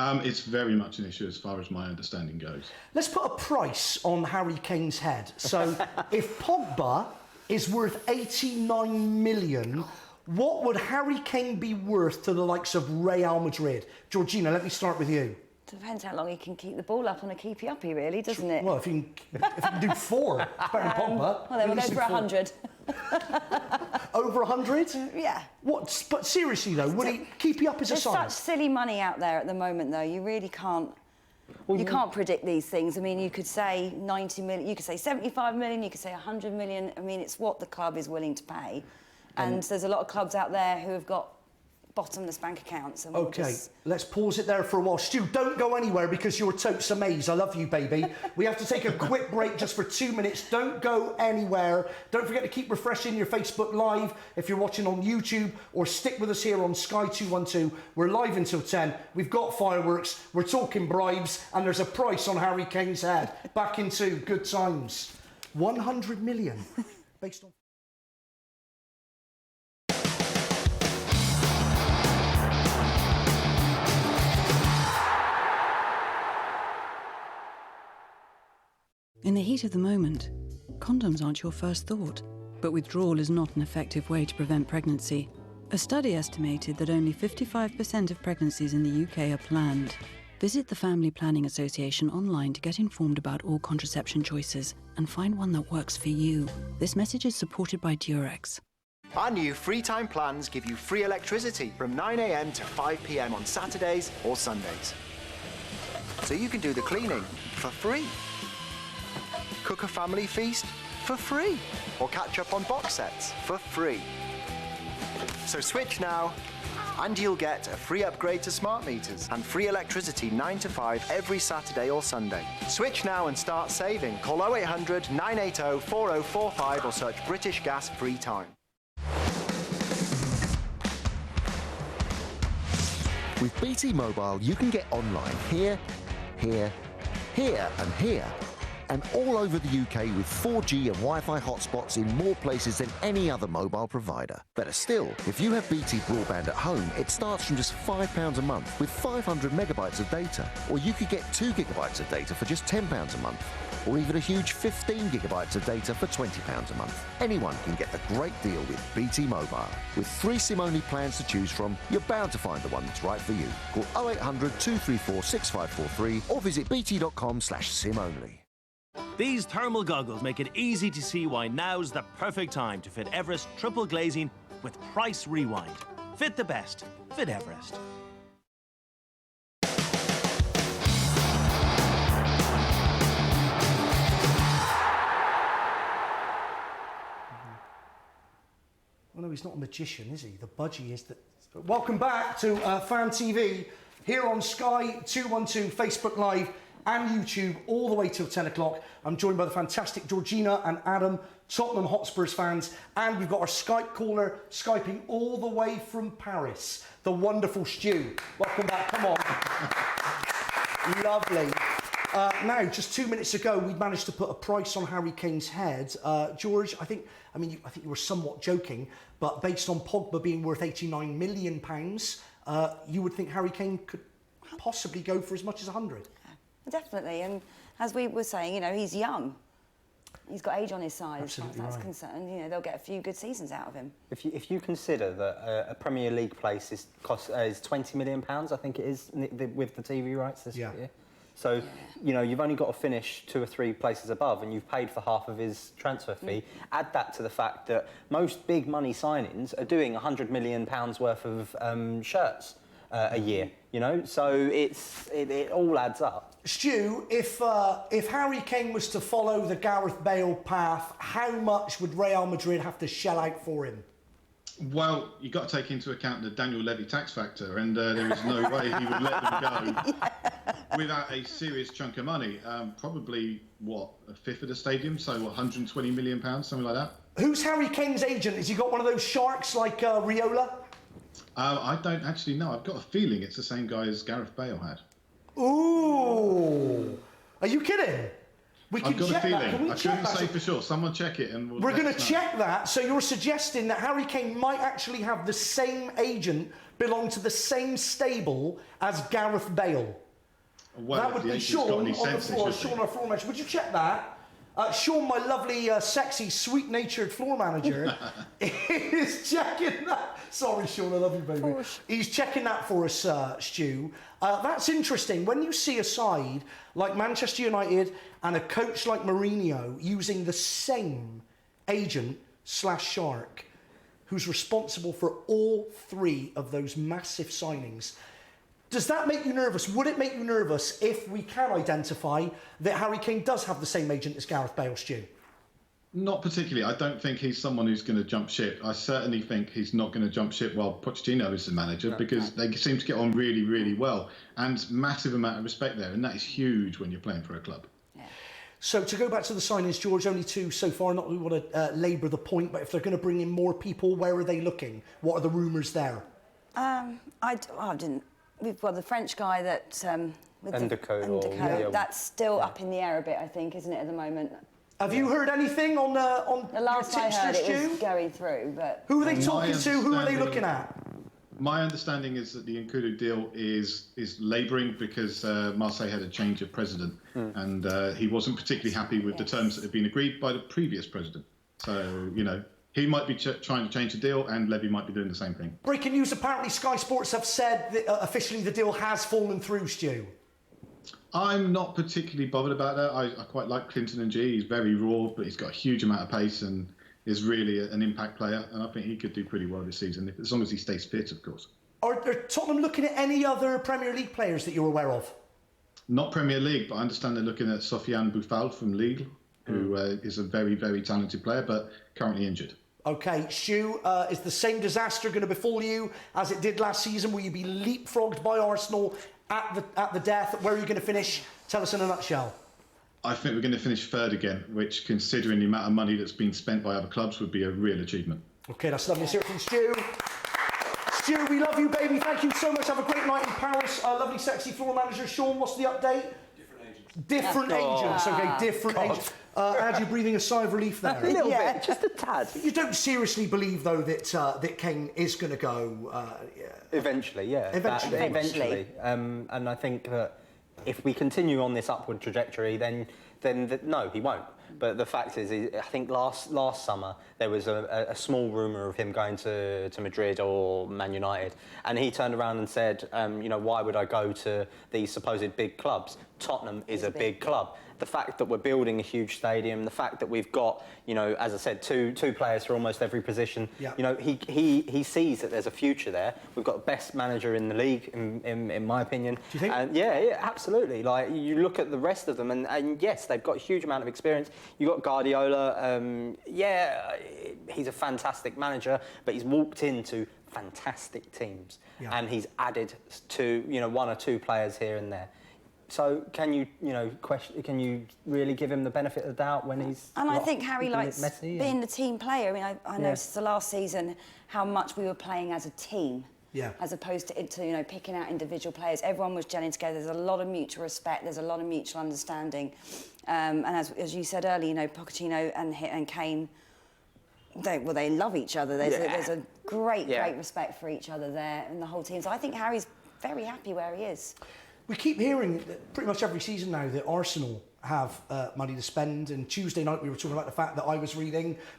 It's very much an issue as far as my understanding goes. Let's put a price on Harry Kane's head. So if Pogba is worth 89 million, what would Harry Kane be worth to the likes of Real Madrid? Georgina, let me start with you. Depends how long he can keep the ball up on a keepy-uppy, really, doesn't it? Well, if you can do 4, it's better than Pogba. Well, then we'll go for 100. Over 100? Yeah. What? But seriously, though, would he keep you up as a sign? There's such silly money out there at the moment, though. You really can't... Well, you can't predict these things. I mean, you could say 90 million, you could say 75 million, you could say 100 million. I mean, it's what the club is willing to pay. And there's a lot of clubs out there who have got bottomless bank accounts. And OK, let's pause it there for a while. Stu, don't go anywhere because you're totes amaze. I love you, baby. We have to take a quick break just for 2 minutes. Don't go anywhere. Don't forget to keep refreshing your Facebook Live if you're watching on YouTube, or stick with us here on Sky 212. We're live until 10. We've got fireworks. We're talking bribes, and there's a price on Harry Kane's head. Back into good times. 100 million based on... In the heat of the moment, condoms aren't your first thought, but withdrawal is not an effective way to prevent pregnancy. A study estimated that only 55% of pregnancies in the UK are planned. Visit the Family Planning Association online to get informed about all contraception choices and find one that works for you. This message is supported by Durex. Our new free time plans give you free electricity from 9 AM to 5 PM on Saturdays or Sundays. So you can do the cleaning for free. Cook a family feast for free, or catch up on box sets for free. So switch now, and you'll get a free upgrade to smart meters and free electricity 9 to 5 every Saturday or Sunday. Switch now and start saving. Call 0800 980 4045 or search British Gas Free Time. With BT Mobile, you can get online here, here, here and here and all over the UK with 4G and Wi-Fi hotspots in more places than any other mobile provider. Better still, if you have BT broadband at home, it starts from just £5 a month with 500 megabytes of data. Or you could get 2 gigabytes of data for just £10 a month. Or even a huge 15 gigabytes of data for £20 a month. Anyone can get the great deal with BT Mobile. With 3 SIM-only plans to choose from, you're bound to find the one that's right for you. Call 0800 234 6543 or visit bt.com/SIM-only. These thermal goggles make it easy to see why now's the perfect time to fit Everest triple glazing with Price Rewind. Fit the best. Fit Everest. Well, no, he's not a magician, is he? The budgie is that. Welcome back to Fan TV here on Sky 212, Facebook Live and YouTube all the way till 10 o'clock. I'm joined by the fantastic Georgina and Adam, Tottenham Hotspurs fans, and we've got our Skype caller Skyping all the way from Paris, the wonderful Stu. Welcome back, come on. Lovely. Now, just 2 minutes ago, we managed to put a price on Harry Kane's head. George, I think you were somewhat joking, but based on Pogba being worth £89 million, you would think Harry Kane could possibly go for as much as 100. Yeah, definitely, and as we were saying, you know, he's young. He's got age on his side as far as that's concerned. You know, they'll get a few good seasons out of him. If you consider that a Premier League place is £20 million, I think it is, with the TV rights this year. So, you know, you've only got to finish 2 or 3 places above and you've paid for half of his transfer fee. Add that to the fact that most big money signings are doing £100 million worth of shirts a year, you know? So it all adds up. Stu, if Harry Kane was to follow the Gareth Bale path, how much would Real Madrid have to shell out for him? Well, you've got to take into account the Daniel Levy tax factor, and there is no way he would let them go without a serious chunk of money. Probably, what, a fifth of the stadium, so what, £120 million, something like that? Who's Harry Kane's agent? Has he got one of those sharks like Riola? I don't actually know. I've got a feeling it's the same guy as Gareth Bale had. Ooh! Are you kidding? We can I've got check a that. feeling. Can we I check couldn't that? say for sure. Someone check it and we're going to check that. So you're suggesting that Harry Kane might actually have the same agent belong to the same stable as Gareth Bale. Well, that would be Sean on the floor. Sean, our floor manager. Would you check that? Sean, my lovely, sexy, sweet-natured floor manager, is checking that. Sorry, Sean, I love you, baby. He's checking that for us, Stu. That's interesting. When you see a side like Manchester United and a coach like Mourinho using the same agent/shark who's responsible for all 3 of those massive signings, does that make you nervous? Would it make you nervous if we can identify that Harry Kane does have the same agent as Gareth Bale, Stu? Not particularly. I don't think he's someone who's going to jump ship. I certainly think he's not going to jump ship while Pochettino is the manager, because they seem to get on really, really well. And massive amount of respect there, and that is huge when you're playing for a club. So to go back to the signings, George, only 2 so far. Not that we want to labour the point, but if they're going to bring in more people, where are they looking? What are the rumours there? We've got the French guy that... Endicott. That's still up in the air a bit, I think, isn't it, at the moment? Have you heard anything on the last your I heard, tipster, it was going through, but... Who are they talking to? Who are they looking at? My understanding is that the Nkudu deal is labouring because Marseille had a change of president, and he wasn't particularly happy with the terms that had been agreed by the previous president. So, you know, he might be trying to change the deal, and Levy might be doing the same thing. Breaking news, apparently Sky Sports have said that officially the deal has fallen through, Stu. I'm not particularly bothered about that. I quite like Clinton and G. He's very raw, but he's got a huge amount of pace and is really an impact player. And I think he could do pretty well this season, as long as he stays fit, of course. Are Tottenham looking at any other Premier League players that you're aware of? Not Premier League, but I understand they're looking at Sofiane Boufal from Lille, who is a very, very talented player, but currently injured. OK, Stu, is the same disaster going to befall you as it did last season? Will you be leapfrogged by Arsenal at the death? Where are you going to finish? Tell us in a nutshell. I think we're going to finish 3rd again, which, considering the amount of money that's been spent by other clubs, would be a real achievement. OK, that's lovely to hear from Stu. Stu, we love you, baby. Thank you so much. Have a great night in Paris. Lovely, sexy floor manager. Sean, what's the update? Different agents, okay, different agents. Ad, you're breathing a sigh of relief there. A little bit, just a tad. You don't seriously believe, though, that Kane is going to go... Eventually, yeah. Eventually. And I think that if we continue on this upward trajectory, then no, he won't. But the fact is, I think last summer there was a small rumour of him going to Madrid or Man United, and he turned around and said, why would I go to these supposed big clubs? Tottenham is a big club. The fact that we're building a huge stadium, the fact that we've got, as I said, two players for almost every position. Yeah. He sees that there's a future there. We've got the best manager in the league, in my opinion. Do you think? And yeah, absolutely. Like, you look at the rest of them, and yes, they've got a huge amount of experience. You've got Guardiola. He's a fantastic manager, but he's walked into fantastic teams, and he's added to one or two players here and there. So can you really give him the benefit of the doubt when he's... And I think Harry likes being the team player. I mean, I noticed the last season how much we were playing as a team, as opposed to picking out individual players. Everyone was gelling together. There's a lot of mutual respect. There's a lot of mutual understanding. And as you said earlier, Pochettino and Kane, they love each other. There's a great respect for each other there and the whole team. So I think Harry's very happy where he is. We keep hearing that pretty much every season now that Arsenal have money to spend, and Tuesday night we were talking about the fact that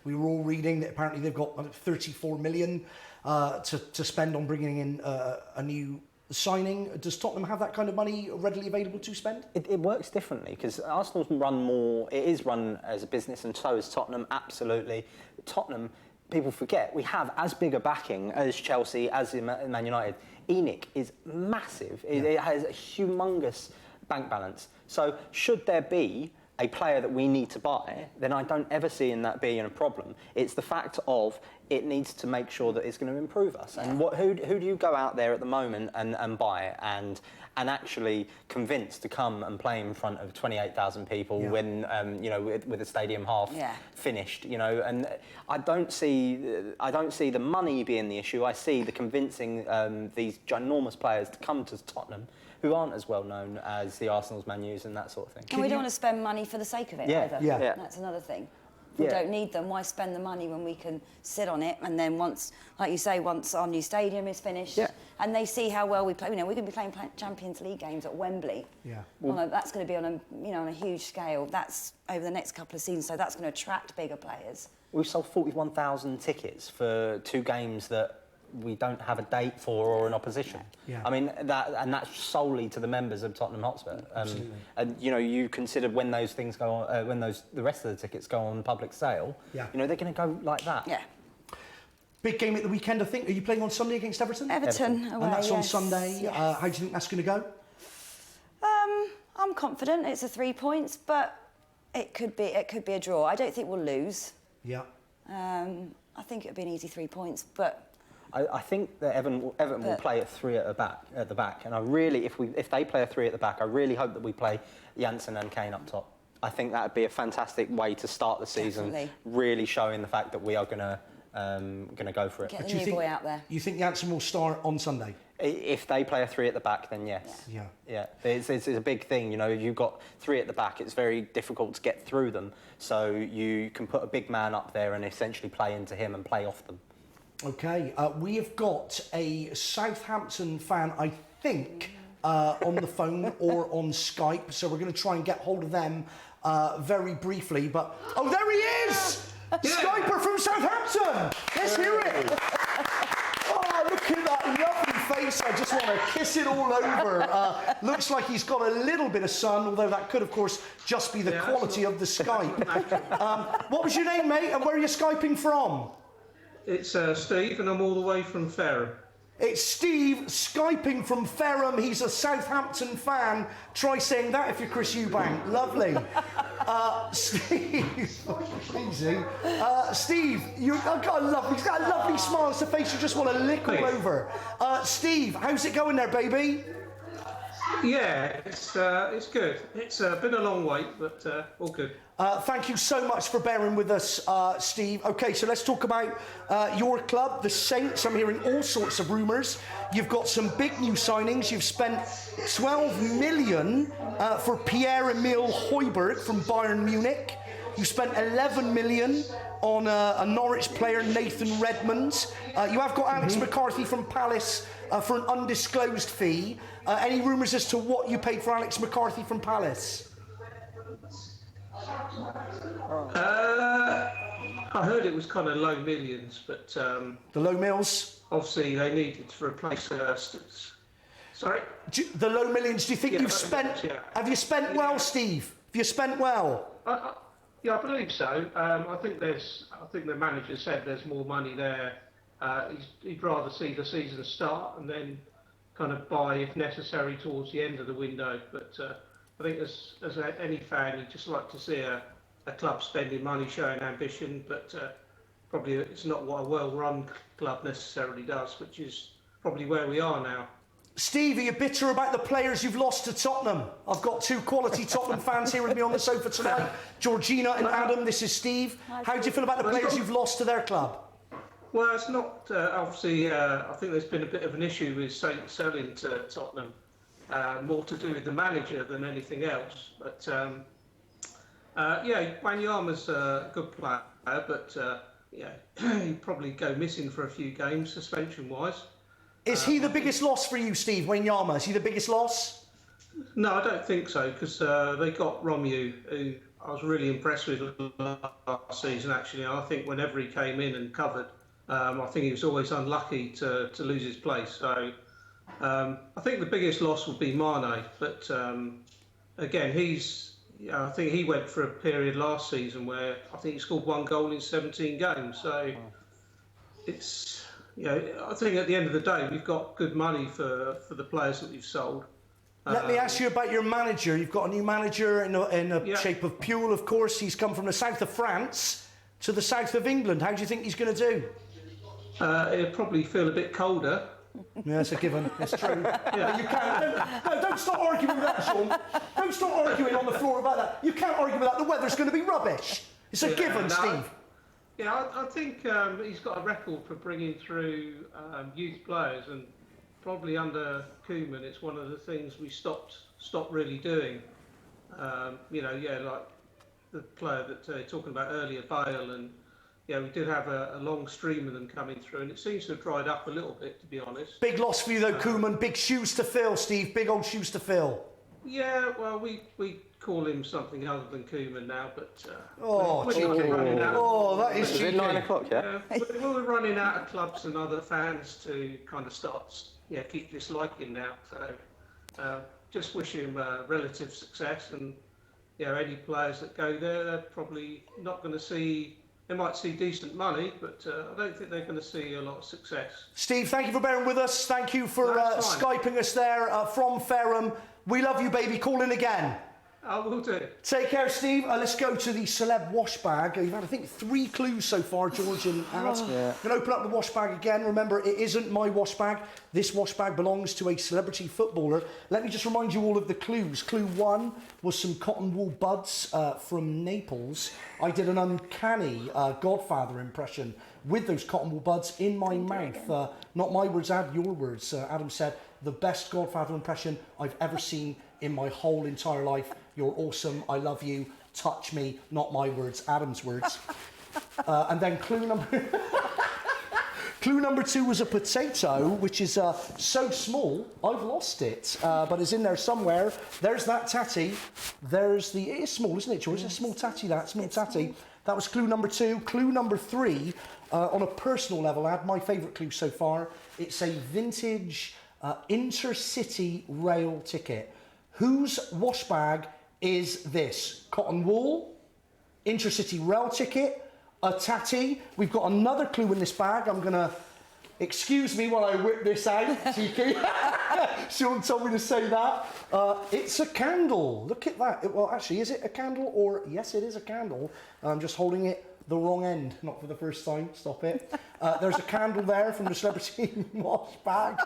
we were all reading that apparently they've got 34 million to spend on bringing in a new signing. Does Tottenham have that kind of money readily available to spend? It works differently because Arsenal's run more, it is run as a business, and so is Tottenham, absolutely. Tottenham, people forget, we have as big a backing as Chelsea, as Man United. ENIC is massive. It has a humongous bank balance. So should there be a player that we need to buy, then I don't ever see in that being a problem. It's the fact of it needs to make sure that it's going to improve us. And who do you go out there at the moment and buy and actually convince to come and play in front of 28,000 people when with the stadium half finished, and I don't see the money being the issue. I see the convincing these ginormous players to come to Tottenham who aren't as well known as the Arsenals, Man U's and that sort of thing. And we don't want to spend money for the sake of it either. Yeah. That's another thing. If we don't need them, why spend the money when we can sit on it? And then once, like you say, once our new stadium is finished, and they see how well we play, we're going to be playing Champions League games at Wembley. Yeah. That's going to be on a huge scale. That's over the next couple of seasons, so that's going to attract bigger players. We've sold 41,000 tickets for 2 games that we don't have a date for or an opposition. Yeah. I mean, that's solely to the members of Tottenham Hotspur. And you consider when those things go on, when the rest of the tickets go on public sale, they're going to go like that. Yeah. Big game at the weekend, I think. Are you playing on Sunday against Everton? Everton away, and that's on Sunday. Yes. How do you think that's going to go? I'm confident. It's a 3 points, but it could be a draw. I don't think we'll lose. Yeah. I think it'll be an easy 3 points, but. I think that Everton will play at 3 at the back, and I really, if they play a 3 at the back, I really hope that we play Janssen and Kane up top. I think that would be a fantastic way to start the season, really showing the fact that we are going to go for it. Get the new boy out there. You think Janssen will start on Sunday? If they play a 3 at the back, then yes. Yeah. It's a big thing. You've got 3 at the back. It's very difficult to get through them, so you can put a big man up there and essentially play into him and play off them. Okay, we have got a Southampton fan, I think, on the phone or on Skype, so we're going to try and get hold of them very briefly. But oh, there he is! Skyper from Southampton. Let's hear it. Oh, look at that lovely face! I just want to kiss it all over. Looks like he's got a little bit of sun, although that could, of course, just be the quality of the Skype. What was your name, mate? And where are you Skyping from? It's Steve, and I'm all the way from Fareham. It's Steve, Skyping from Fareham. He's a Southampton fan. Try saying that if you're Chris Eubank. Lovely. Steve, easy. Steve, he's got a lovely smile. It's a face you just want to lick all over. Steve, how's it going there, baby? Yeah, it's good. It's been a long wait, but all good. Thank you so much for bearing with us, Steve. OK, so let's talk about your club, the Saints. I'm hearing all sorts of rumours. You've got some big new signings. You've spent 12 million for Pierre-Emile Højbjerg from Bayern Munich. You spent 11 million on a Norwich player, Nathan Redmond. You have got Alex McCarthy from Palace for an undisclosed fee. Any rumours as to what you paid for Alex McCarthy from Palace? I heard it was kind of low millions, but the low mills. Obviously, they needed to replace. Sorry. The low millions. Do you think you've spent? Yeah. Have you spent well, Steve? Have you spent well? Yeah, I believe so. I think the manager said there's more money there. He'd rather see the season start and then kind of buy if necessary towards the end of the window. But I think as any fan, you'd just like to see a club spending money, showing ambition. But probably it's not what a well-run club necessarily does, which is probably where we are now. Steve, are you bitter about the players you've lost to Tottenham? I've got two quality Tottenham fans here with me on the sofa tonight. Georgina and Adam, this is Steve. How do you feel about the players you've lost to their club? Well, it's not, obviously, I think there's been a bit of an issue with Saints selling to Tottenham. More to do with the manager than anything else. But, yeah, Wanyama's a good player, but, yeah, he'd probably go missing for a few games, suspension-wise. Is he the biggest loss for you, Steve, Wanyama? Is he the biggest loss? No, I don't think so, because they got Romeu, who I was really impressed with last season, actually. I think whenever he came in and covered, I think he was always unlucky to lose his place. So I think the biggest loss would be Mane. But again, I think he went for a period last season where I think he scored 1 goal in 17 games. So it's... I think at the end of the day, we've got good money for the players that we've sold. Let me ask you about your manager. You've got a new manager in the shape of Puel, of course. He's come from the south of France to the south of England. How do you think he's going to do? He'll probably feel a bit colder. Yeah, it's a given. It's true. Yeah. You can't. Don't start arguing with that, Sean. Don't start arguing on the floor about that. You can't argue with that. The weather's going to be rubbish. It's a given, Steve. Yeah, I think he's got a record for bringing through youth players, and probably under Koeman, it's one of the things we stopped really doing. Like the player that you're talking about earlier, Bale, and we did have a long stream of them coming through, and it seems to have dried up a little bit, to be honest. Big loss for you though, Koeman. Big shoes to fill, Steve. Big old shoes to fill. Yeah, well, we call him something other than Koeman now, but that is cheeky. Is it 9 o'clock, yeah? We're running out of clubs and other fans to kind of start, keep disliking now. So just wish him relative success, and any players that go there, they're probably not going to see. They might see decent money, but I don't think they're going to see a lot of success. Steve, thank you for bearing with us. Thank you for Skyping us there from Fareham. We love you, baby. Call in again. I will do. Take care, Steve. Let's go to the celeb wash bag. You've had, I think, 3 clues so far, George and Ad. Yeah. I'm going to open up the wash bag again. Remember, it isn't my wash bag. This wash bag belongs to a celebrity footballer. Let me just remind you all of the clues. Clue 1 was some cotton wool buds from Naples. I did an uncanny Godfather impression with those cotton wool buds in my mouth. Not my words, Ad, your words. Adam said, the best Godfather impression I've ever seen in my whole entire life. You're awesome. I love you. Touch me. Not my words, Adam's words. And then clue number 2 was a potato, which is so small, I've lost it. But it's in there somewhere. There's that tatty. It is small, isn't it, George? It's a small tatty, small tatty. That was clue number 2. Clue number 3, on a personal level, Ad, my favourite clue so far. It's a vintage intercity rail ticket. Whose wash bag is this? Cotton wool, intercity rail ticket, a tatty. We've got another clue in this bag. I'm going to... Excuse me while I whip this out, cheeky. Sean told me to say that. It's a candle. Look at that. Well, actually, is it a candle? Or, yes, it is a candle. I'm just holding it the wrong end, not for the first time, stop it. There's a candle there from the Celebrity Wash Bag.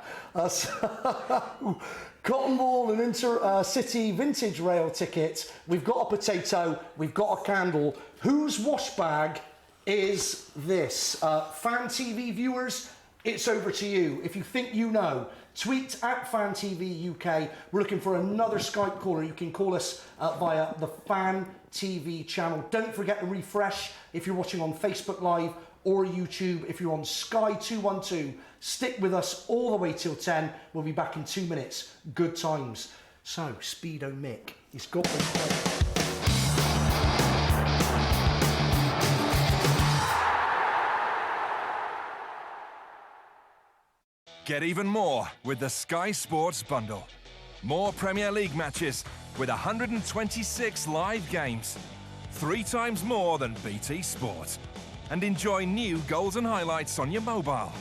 Cotton Ball and Intercity Vintage Rail ticket. We've got a potato, we've got a candle. Whose wash bag is this? Fan TV viewers, it's over to you. If you think you know, tweet at Fan TV UK. We're looking for another Skype caller. You can call us via the Fan TV channel. Don't forget to refresh if you're watching on Facebook Live or YouTube if you're on Sky 212. Stick with us all the way till 10. We'll be back in 2 minutes. Good times. So, Speedo Mick, he's got the... Get even more with the Sky Sports Bundle. More Premier League matches with 126 live games. 3 times more than BT Sport. And enjoy new goals and highlights on your mobile.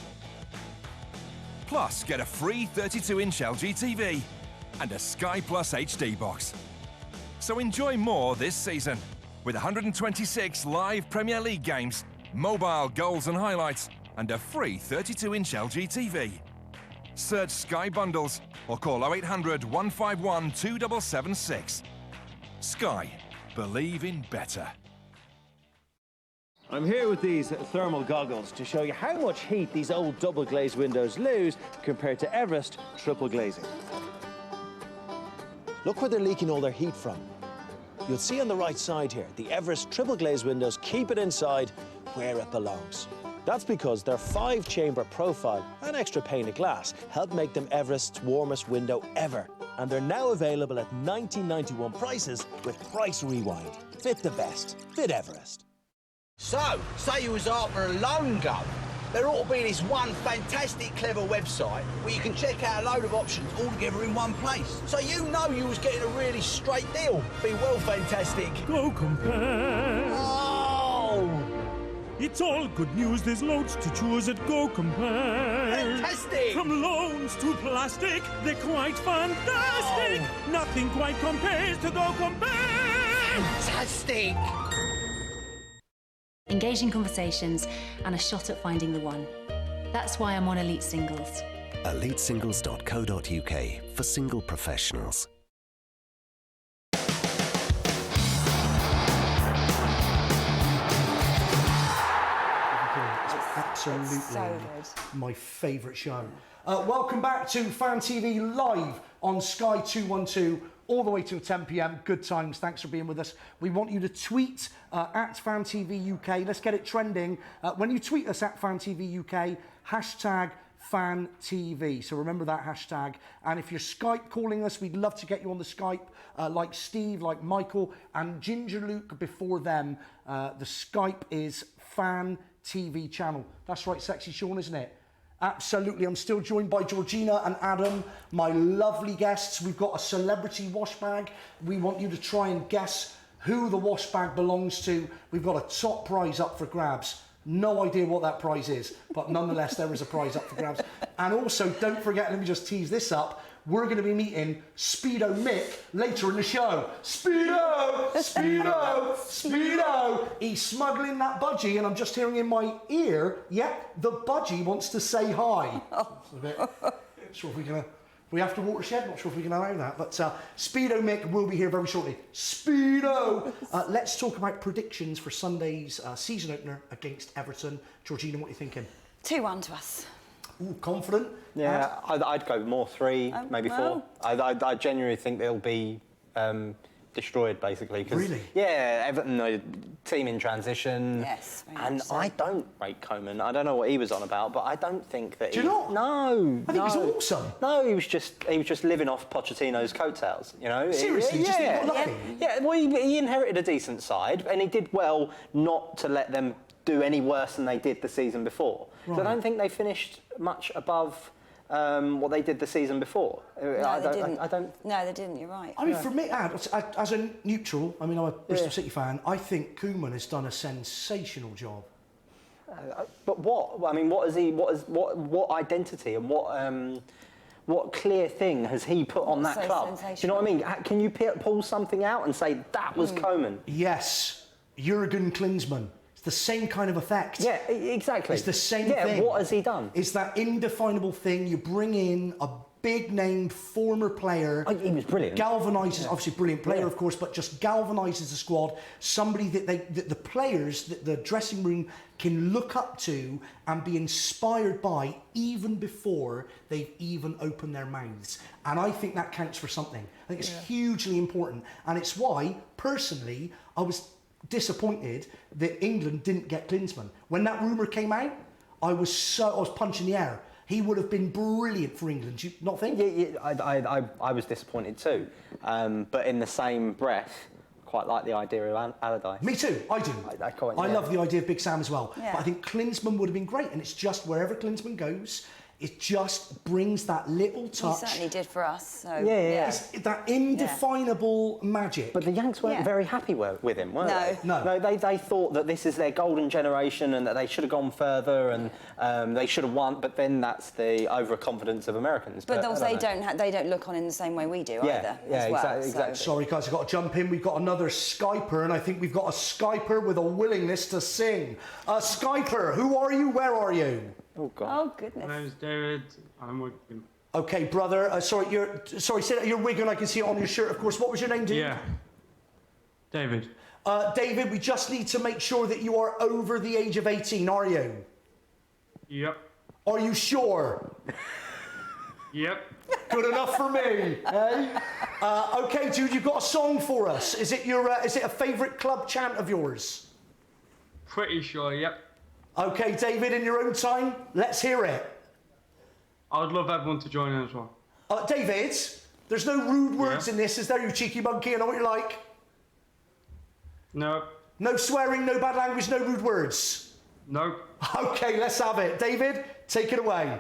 Plus, get a free 32-inch LG TV and a Sky Plus HD box. So enjoy more this season with 126 live Premier League games, mobile goals and highlights, and a free 32-inch LG TV. Search Sky Bundles or call 0800 151 2776. Sky. Believe in better. I'm here with these thermal goggles to show you how much heat these old double glazed windows lose compared to Everest triple glazing. Look where they're leaking all their heat from. You'll see on the right side here, the Everest triple glazed windows keep it inside where it belongs. That's because their 5-chamber profile and extra pane of glass help make them Everest's warmest window ever. And they're now available at 1991 prices with Price Rewind. Fit the best. Fit Everest. So, say you was after a loan go. There ought to be this one fantastic, clever website where you can check out a load of options all together in one place. So you know you was getting a really straight deal. Be well fantastic. Go compare. Oh! It's all good news, there's loads to choose at Go Compare. Fantastic! From loans to plastic, they're quite fantastic. Oh. Nothing quite compares to Go Compare. Fantastic! Engaging conversations and a shot at finding the one. That's why I'm on Elite Singles. EliteSingles.co.uk for single professionals. Absolutely so good. My favourite show. Welcome back to Fan TV Live on Sky 212, all the way till 10 p.m. Good times. Thanks for being with us. We want you to tweet at Fan TV UK. Let's get it trending. When you tweet us at Fan TV UK, hashtag Fan TV. So remember that hashtag. And if you're Skype calling us, we'd love to get you on the Skype, like Steve, like Michael, and Ginger Luke before them. The Skype is Fan TV channel. That's right, Sexy Sean, isn't it? Absolutely. I'm still joined by Georgina and Adam, my lovely guests. We've got a celebrity wash bag. We want you to try and guess who the wash bag belongs to. We've got a top prize up for grabs. No idea what that prize is, but nonetheless, there is a prize up for grabs. And also, don't forget, let me just tease this up, we're going to be meeting Speedo Mick later in the show. Speedo! Speedo! Speedo! He's smuggling that budgie, and I'm just hearing in my ear, the budgie wants to say hi. It's a bit, sure if we're going to... We have to watershed, not sure if we can allow that, but Speedo Mick will be here very shortly. Speedo! Let's talk about predictions for Sunday's season opener against Everton. Georgina, what are you thinking? 2-1 to us. Ooh, confident? Yeah, I'd go more 3, maybe 4. I genuinely think they'll be destroyed, basically. Really? Yeah, Everton, a team in transition. Yes, and I don't rate Coman. I don't know what he was on about, but I don't think that. Do you not? No. I think he's awesome. No, he was just living off Pochettino's coattails. You know. Seriously, yeah, just he got lucky. Yeah. Well, he inherited a decent side, and he did well not to let them do any worse than they did the season before. Right. So I don't think they finished much above what they did the season before. No, they didn't. I don't. No, they didn't. You're right. I mean, for me, as a neutral, I mean, I'm a Bristol City fan. I think Koeman has done a sensational job. But what? I mean, what is he? What identity and what clear thing has he put on that club? Do you know what I mean? Can you pull something out and say that was Koeman? Yes, Jurgen Klinsmann. the same kind of effect. Yeah, exactly. It's the same yeah, thing. what has he done? It's that indefinable thing. You bring in a big-name former player. He was brilliant. Galvanises, obviously brilliant player, of course, but just galvanises the squad. Somebody that the players, that the dressing room can look up to and be inspired by even before they've even opened their mouths. And I think that counts for something. I think it's hugely important. And it's why, personally, I was disappointed that England didn't get Klinsmann. When that rumour came out, I was punching the air. He would have been brilliant for England. Do you not think? Yeah, I was disappointed too. But in the same breath, quite like the idea of Allardyce. Me too, I do. I love the idea of Big Sam as well. Yeah. But I think Klinsmann would have been great. And it's just wherever Klinsmann goes, it just brings that little touch. He certainly did for us. So, It's that indefinable magic. But the Yanks weren't very happy with him, were they? No. They thought that this is their golden generation and that they should have gone further and they should have won. But then that's the overconfidence of Americans. But also they don't look on in the same way we do either. Yeah, as well, exactly. Sorry, guys, I've got to jump in. We've got another Skyper, and I think we've got a Skyper with a willingness to sing. Skyper, who are you? Where are you? Oh, God. Oh, goodness. My name's David. I'm Wigan. Okay, brother. Say that you're Wigan. I can see it on your shirt, of course. What was your name, dude? Yeah. David. David, we just need to make sure that you are over the age of 18, are you? Yep. Are you sure? Yep. Good enough for me, eh? Okay, dude, you've got a song for us. Is it a favourite club chant of yours? Pretty sure, yep. Okay, David, in your own time, let's hear it. I would love everyone to join in as well. David, there's no rude words in this, is there, you cheeky monkey? I know what you're like. No. No swearing, no bad language, no rude words? No. Okay, let's have it. David, take it away.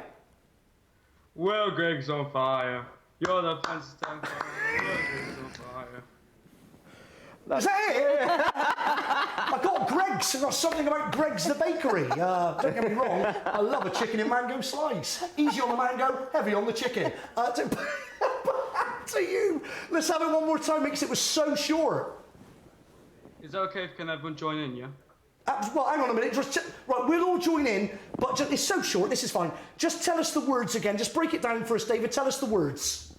Well, Greg's on fire. You're the fancy time. Well, Greg's on fire. Is that it? I got Greg's. I got something about Greg's the bakery. Don't get me wrong, I love a chicken and mango slice. Easy on the mango, heavy on the chicken. To you. Let's have it one more time because it was so short. Is it okay if everyone join in, yeah? Well, hang on a minute. Right, we'll all join in, but it's so short, this is fine. Just tell us the words again. Just break it down for us, David. Tell us the words.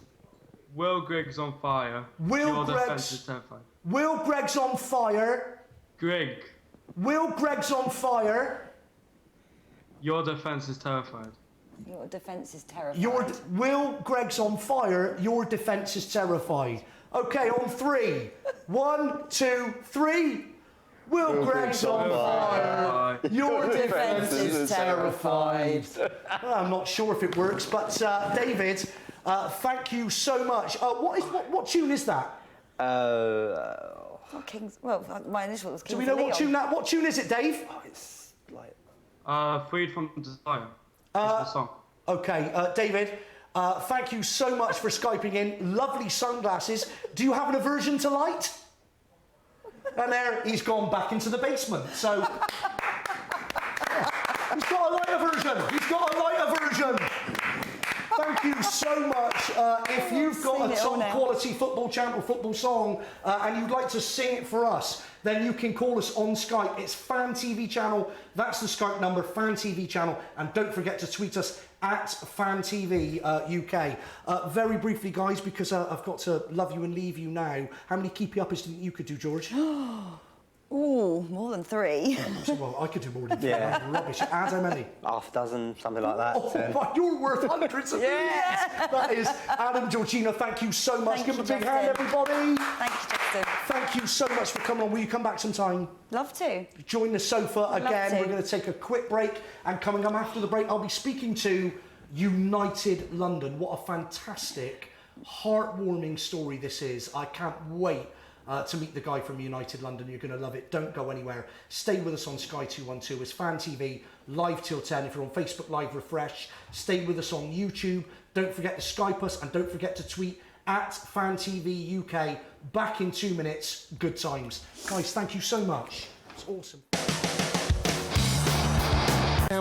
Will Greg's on fire. Will Your defence is terrified. Will Greg's on fire. Greg. Will Greg's on fire. Your defence is terrified. Your defence is terrified. Will Greg's on fire. Your defence is terrified. Okay, on 3. 1, 2, 3. Will Greg's on fire. Your defence is terrified. Well, I'm not sure if it works, but David, thank you so much. What tune is that? My initial was Kings. Do we know what tune is it, Dave? Oh, it's like Freed from Desire. It's the song. Okay, David, thank you so much for Skyping in. Lovely sunglasses. Do you have an aversion to light? And there, he's gone back into the basement. So he's got a light aversion. He's got a light aversion. Thank you so much. If you've got a top quality football chant or football song and you'd like to sing it for us, then you can call us on Skype. It's Fan TV Channel. That's the Skype number, Fan TV Channel. And don't forget to tweet us at Fan TV UK. Very briefly, guys, because I've got to love you and leave you now. How many keepy uppers do you think you could do, George? Ooh, more than 3. Well, I could do more than 3. Yeah. Rubbish. Add how many? Half a dozen, something like that. Oh, you're worth hundreds of millions. That is Adam, Georgina, thank you so much. Give them a big hand, everybody. Thank you, Justin. Thank you so much for coming on. Will you come back sometime? Love to. Join the sofa again. to. We're going to take a quick break, and coming up after the break, I'll be speaking to United London. What a fantastic, heartwarming story this is. I can't wait to meet the guy from United London. You're going to love it. Don't go anywhere. Stay with us on Sky 212. It's Fan TV, live till 10. If you're on Facebook Live, refresh. Stay with us on YouTube. Don't forget to Skype us, and don't forget to tweet at Fan TV UK. Back in 2 minutes. Good times. Guys, thank you so much. It's awesome.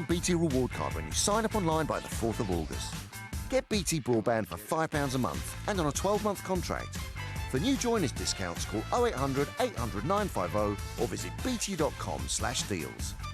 BT reward card when you sign up online by the 4th of August. Get BT broadband for £5 a month and on a 12-month contract. For new joiners discounts, call 0800 800 950 or visit bt.com/deals.